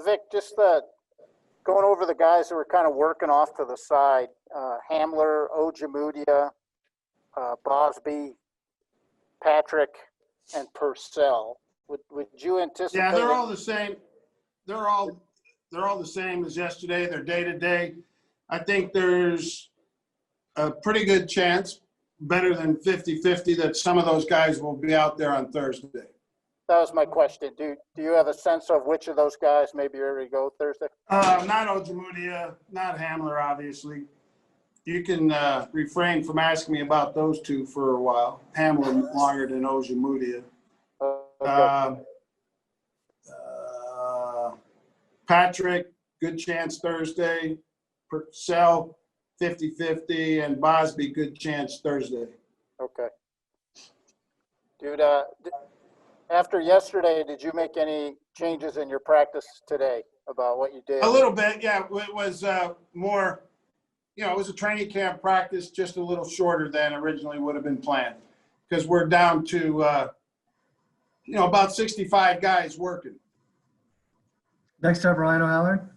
Vic, just going over the guys who were kind of working off to the side, Hamler, Ojemudia, Bosby, Patrick, and Purcell. Would you anticipate? Yeah, they're all the same. They're all the same as yesterday. They're day to day. I think there's a pretty good chance, better than 50-50, that some of those guys will be out there on Thursday. That was my question. Do you have a sense of which of those guys maybe are ready to go Thursday? Not Ojemudia, not Hamler, obviously. You can refrain from asking me about those two for a while. Hamler longer than Ojemudia. Okay. Patrick, good chance Thursday. Purcell, 50-50, and Bosby, good chance Thursday. Okay. Dude, after yesterday, did you make any changes in your practice today about what you did? A little bit, yeah. It was more, it was a training camp practice, just a little shorter than originally would have been planned, because we're down to, about 65 guys working. Next up, Ryan O'Halloran.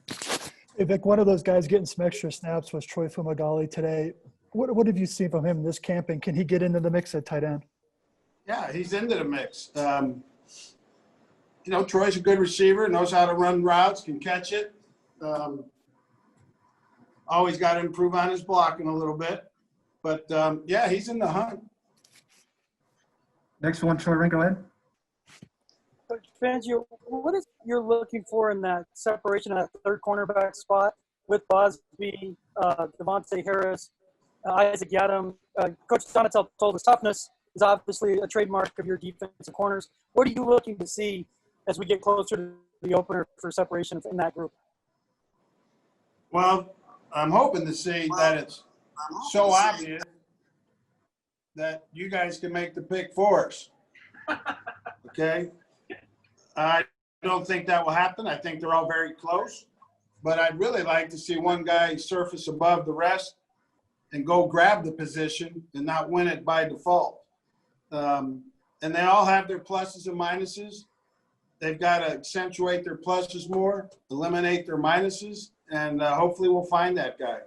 Hey, Vic, one of those guys getting some extra snaps was Troy Fumagalli today. What have you seen from him this camp, and can he get into the mix at tight end? Yeah, he's into the mix. Troy's a good receiver, knows how to run routes, can catch it. Always got to improve on his blocking a little bit. But, he's in the hunt. Next one, Troy, go ahead. Coach Fangio, what is you're looking for in that separation at third cornerback spot with Bosby, Devontae Harris, Isaac Yadam? Coach Donatel told us toughness is obviously a trademark of your defensive corners. What are you looking to see as we get closer to the opener for separation in that group? Well, I'm hoping to see that it's so obvious that you guys can make the pick for us. Okay? I don't think that will happen. I think they're all very close. But I'd really like to see one guy surface above the rest and go grab the position and not win it by default. And they all have their pluses and minuses. They've got to accentuate their pluses more, eliminate their minuses, and hopefully we'll find that guy.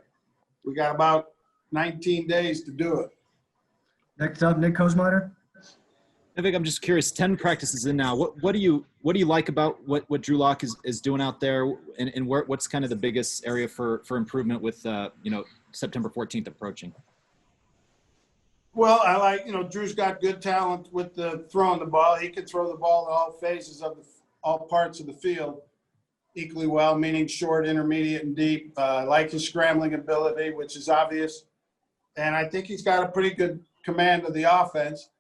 We got about 19 days to do it. Next up, Nick Kosmider. I think I'm just curious. 10 practices in now. What do you like about what Drew Lock is doing out there, and what's kind of the biggest area for improvement with September 14th approaching? Well, I like Drew's got good talent with the throwing the ball. He can throw the ball in all phases of all parts of the field equally well, meaning short, intermediate, and deep. I like his scrambling ability, which is obvious, and I think he's got a pretty good command of the offense.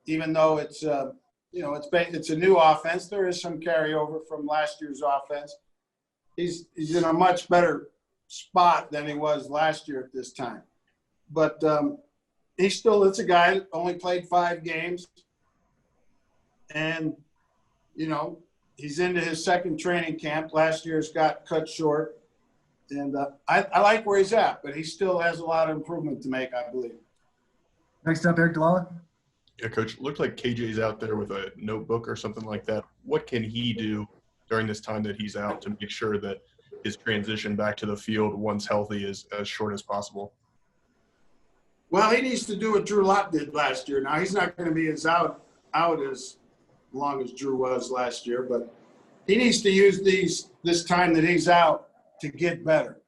Even though it's it's a new offense, there is some carryover from last year's offense. He's in a much better spot than he was last year at this time. But it's a guy that only played 5 games, and he's into his second training camp. Last year's got cut short, and I like where he's at, but he still has a lot of improvement to make, I believe. Next up, Eric DeLalla. Yeah, Coach, it looks like KJ's out there with a notebook or something like that. What can he do during this time that he's out to make sure that his transition back to the field once healthy is as short as possible? Well, he needs to do what Drew Lock did last year. Now, he's not going to be as out as long as Drew was last year, but he needs to use this time that he's out to get better.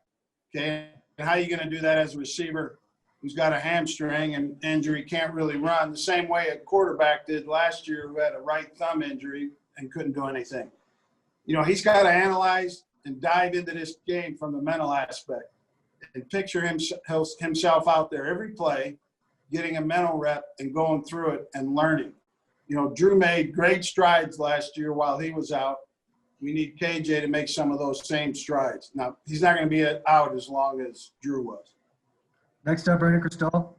Okay, and how are you going to do that as a receiver who's got a hamstring and injury, can't really run, the same way a quarterback did last year who had a right thumb injury and couldn't do anything? He's got to analyze and dive into this game from the mental aspect and picture himself out there every play, getting a mental rep and going through it and learning. Drew made great strides last year while he was out. We need KJ to make some of those same strides. Now, he's not going to be out as long as Drew was. Next up, Brandon Cristal.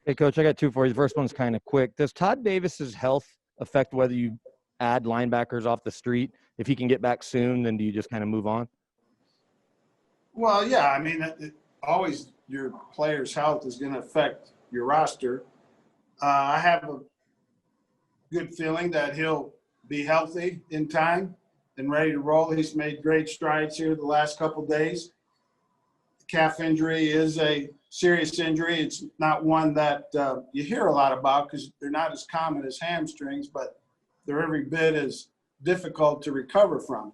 Hey, Coach, I got 2 for you. The first one's kind of quick. Does Todd Davis's health affect whether you add linebackers off the street? If he can get back soon, then do you just kind of move on? Well, yeah. I mean, always your player's health is going to affect your roster. I have a good feeling that he'll be healthy in time. and ready to roll. He's made great strides here the last couple days. The calf injury is a serious injury. It's not one that you hear a lot about because they're not as common as hamstrings, but they're every bit as difficult to recover from.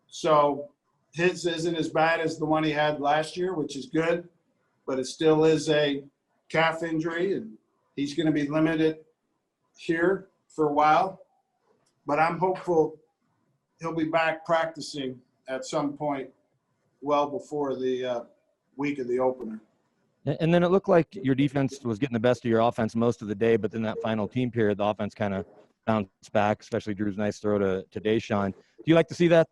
So his isn't as bad as the one he had last year, which is good, but it still is a calf injury, and he's going to be limited here for a while. But I'm hopeful he'll be back practicing at some point well before the week of the opener. And then it looked like your defense was getting the best of your offense most of the day, but then that final team period, the offense kind of bounced back, especially Drew's nice throw to Deshaun. Do you like to see that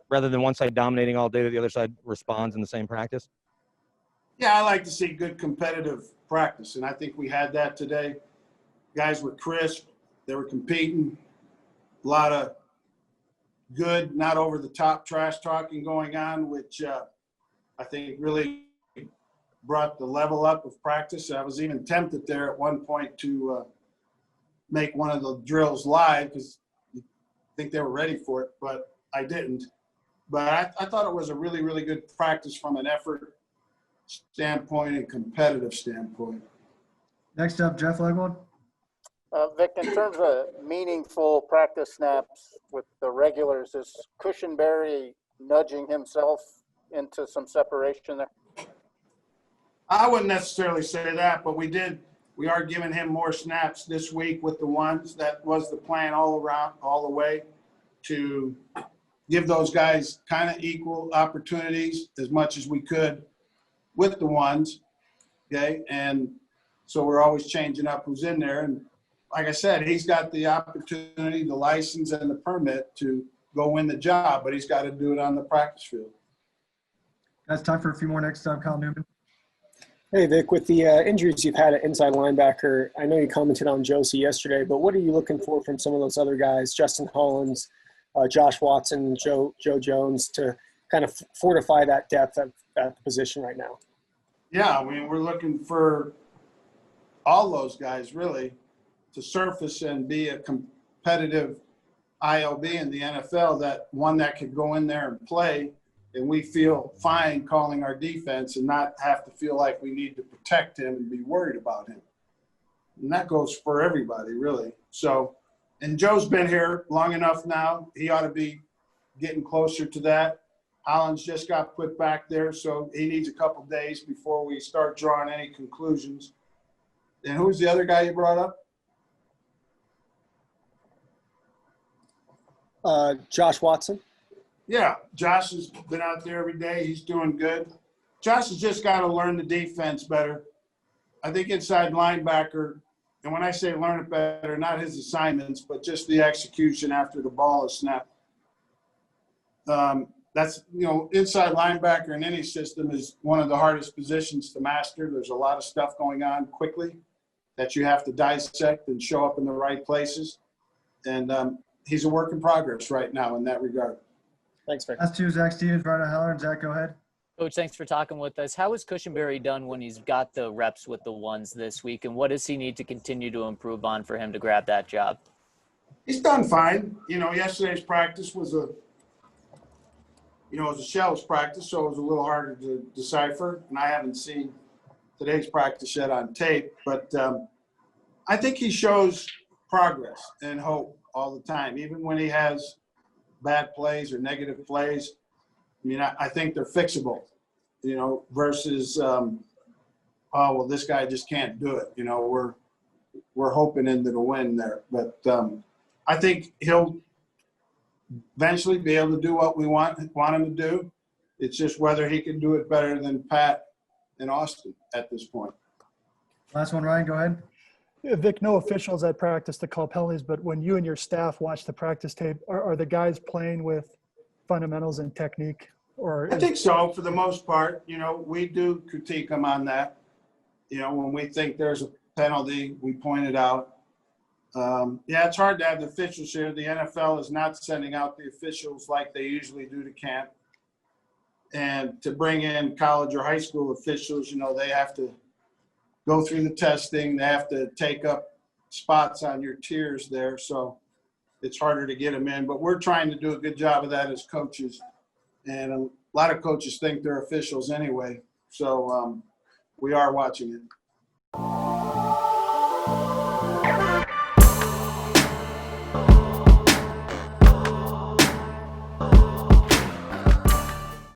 rather than one side dominating all day, that the other side responds in the same practice? Yeah, I like to see good competitive practice, and I think we had that today. Guys were crisp. They were competing. A lot of good, not over-the-top trash talking going on, which I think really brought the level up of practice. I was even tempted there at one point to make one of the drills live because I think they were ready for it, but I didn't. But I thought it was a really, really good practice from an effort standpoint and competitive standpoint. Next up, Jeff Legwold. Vic, in terms of meaningful practice snaps with the regulars, is Cushenberry nudging himself into some separation there? I wouldn't necessarily say that, but we are giving him more snaps this week with the ones. That was the plan all the way, to give those guys kind of equal opportunities as much as we could with the ones, okay? And so we're always changing up who's in there. And like I said, he's got the opportunity, the license, and the permit to go win the job, but he's got to do it on the practice field. Guys, time for a few more. Next up, Kyle Newman. Hey, Vic, with the injuries you've had at inside linebacker, I know you commented on Josie yesterday, but what are you looking for from some of those other guys, Justin Hollins, Josh Watson, Joe Jones, to kind of fortify that depth at the position right now? Yeah, I mean, we're looking for all those guys really to surface and be a competitive ILB in the NFL, that could go in there and play, and we feel fine calling our defense and not have to feel like we need to protect him and be worried about him. And that goes for everybody, really. So, and Joe's been here long enough now. He ought to be getting closer to that. Hollins just got put back there, so he needs a couple days before we start drawing any conclusions. And who's the other guy you brought up? Josh Watson. Yeah, Josh has been out there every day. He's doing good. Josh has just got to learn the defense better. I think inside linebacker, and when I say learn it better, not his assignments, but just the execution after the ball is snapped. That's, inside linebacker in any system is one of the hardest positions to master. There's a lot of stuff going on quickly that you have to dissect and show up in the right places. And he's a work in progress right now in that regard. Thanks, Vic. Last two, Zach Stevens, Brian Heller, and Zach, go ahead. Coach, thanks for talking with us. How has Cushenberry done when he's got the reps with the ones this week, and what does he need to continue to improve on for him to grab that job? He's done fine. Yesterday's practice was it was a shells practice, so it was a little harder to decipher, and I haven't seen today's practice yet on tape, but I think he shows progress and hope all the time, even when he has bad plays or negative plays. I think they're fixable, versus, this guy just can't do it. We're hoping into the win there. But I think he'll eventually be able to do what we want him to do. It's just whether he can do it better than Pat and Austin at this point. Last one, Ryan, go ahead. Yeah, Vic, no officials at practice to call penalties, but when you and your staff watch the practice tape, are the guys playing with fundamentals and technique? I think so, for the most part. We do critique them on that. When we think there's a penalty, we point it out. It's hard to have the officials here. The NFL is not sending out the officials like they usually do to camp. And to bring in college or high school officials, they have to go through the testing. They have to take up spots on your tiers there. So it's harder to get them in. But we're trying to do a good job of that as coaches. And a lot of coaches think they're officials anyway. So we are watching it.